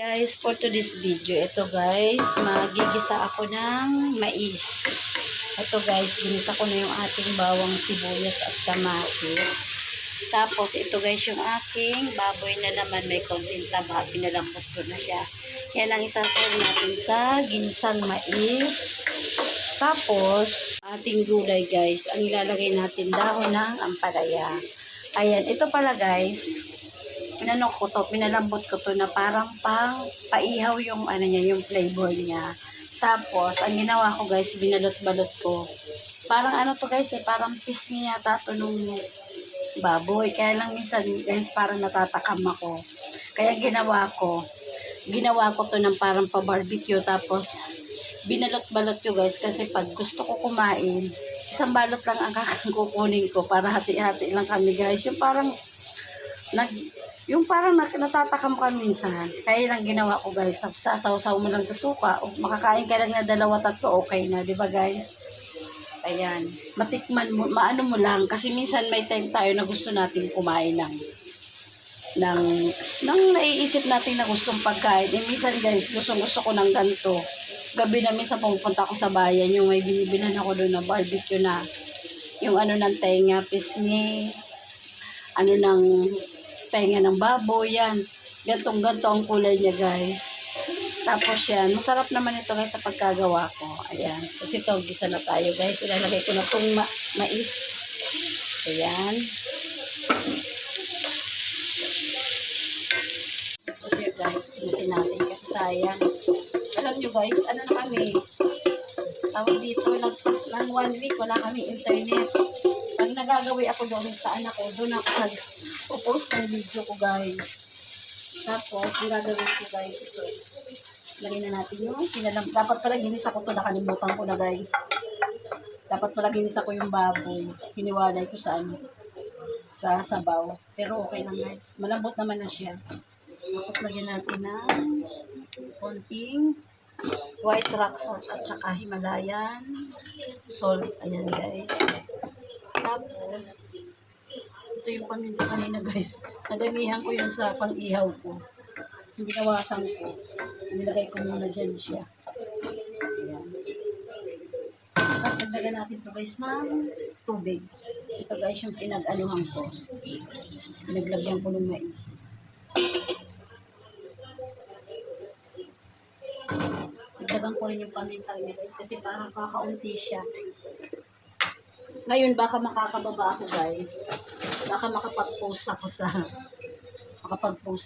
Guys, for today's video, ito guys, magigisa ako ng mais. Ito guys, ginisa ko na yung ating bawang sibuyas at kamatis. Tapos, ito guys, yung aking baboy na naman may konting taba. Pinalambot ko na siya. Yan ang isasaw natin sa ginisang mais. Tapos, ating gulay guys, ang ilalagay natin dahon ng ampalaya. Ayan, ito pala guys, pinalambot ko to na parang paihaw yung ano niya, yung flavor niya. Tapos, ang ginawa ko guys, binalot-balot ko. Parang ano to guys, parang pisngi yata to nung baboy. Kaya lang minsan guys, parang natatakam ako. Kaya ginawa ko to ng parang pa-barbecue. Tapos, binalot-balot ko guys, kasi pag gusto ko kumain, isang balot lang ang kukunin ko para hati-hati lang kami guys. Yung parang natatakam ka minsan. Kaya lang ginawa ko guys. Tapos sasaw-saw mo lang sa suka. O makakain ka lang na 2-3, okay na. Diba guys? Ayan. Matikman mo, maano mo lang. Kasi minsan may time tayo na gusto natin kumain ng naiisip natin na gustong pagkain. Eh minsan guys, gusto ko ng ganito. Gabi na minsan pumunta ako sa bayan. Yung may binibilan ako doon na barbecue na. Yung ano ng tenga, pisngi. Ano ng tenga ng baboy, yan. Gantong-ganto ang kulay niya, guys. Tapos yan, masarap naman ito, guys, sa pagkagawa ko. Ayan. Kasi ito, gisa na tayo, guys. Ilalagay ko na itong mais. Ayan. Okay, guys. Simutin natin kasi sayang. Alam nyo, guys, ano na kami? Tawag dito, nagpas ng 1 week, wala kami internet. Pag nagagawi ako doon sa anak ko, doon ako nag-post ng video ko guys. Tapos, ang gagawin ko guys, ito. Lagyan na natin yung dapat pala ginisa ko ito, nakalimutan ko na guys. Dapat pala ginisa ko yung baboy. Hiniwalay ko sa sa sabaw. Pero okay lang guys. Malambot naman na siya. Tapos lagyan natin ng konting white rock salt at saka Himalayan salt. Ayan guys. Tapos, ito yung paminta kanina guys. Nadamihan ko yun sa pang-ihaw ko. Yung binawasan ko. Nilagay ko muna dyan siya. Ayan. Tapos, nagdagan natin ito guys ng tubig. Ito guys yung pinag-anuhan ko. Pinaglagyan ko ng mais. Nagdagan ko rin yung paminta niya guys kasi parang kakaunti siya. Ngayon, baka makakababa ako, guys. Baka makapag-post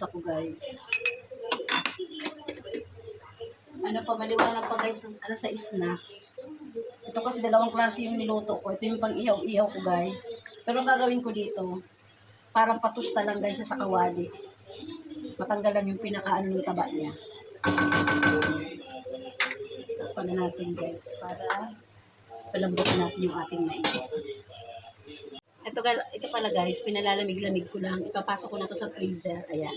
ako guys. Ano pa, maliwanag pa, guys. Alas 6 na. Ito kasi 2 klase yung niluto ko. Ito yung pang-ihaw-ihaw ko, guys. Pero ang gagawin ko dito, parang patusta lang, guys, sa kawali. Matanggalan yung pinakaano ng taba niya. Takpan na natin, guys, para palambutin natin yung ating mais. Ito pala guys, pinalalamig-lamig ko lang. Ipapasok ko na to sa freezer. Ayan.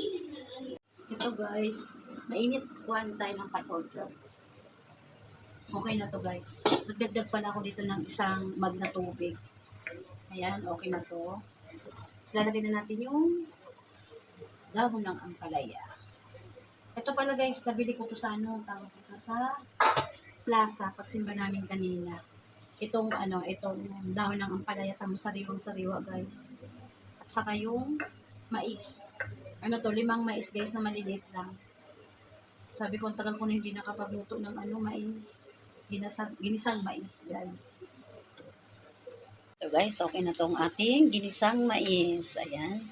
Ito guys, mainit one time ang patolyo. Okay na to guys. Magdagdag pala ako dito ng isang mag na tubig. Ayan, okay na to. Tapos lalagay na natin yung dahon ng ampalaya. Ito pala guys, nabili ko to sa tawag ito sa plaza, pagsimba namin kanina. Itong dahon ng ampalaya, tamo sariwang-sariwa guys. At saka yung mais. 5 mais guys na maliliit lang. Sabi ko, ang tagal ko na hindi nakapagluto ng mais. Ginisang mais guys. So guys, okay na tong ating ginisang mais. Ayan.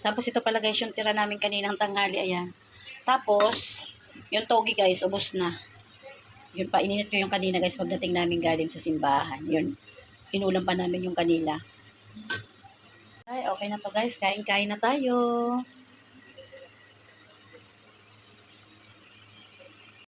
Tapos ito pala guys, yung tira namin kaninang tanghali. Ayan. Tapos, yung togi guys, ubos na. Yun pa, ininit ko yung kanina guys pagdating namin galing sa simbahan. Yun, inulam pa namin yung kanila. Ay, okay na to guys. Kain-kain na tayo.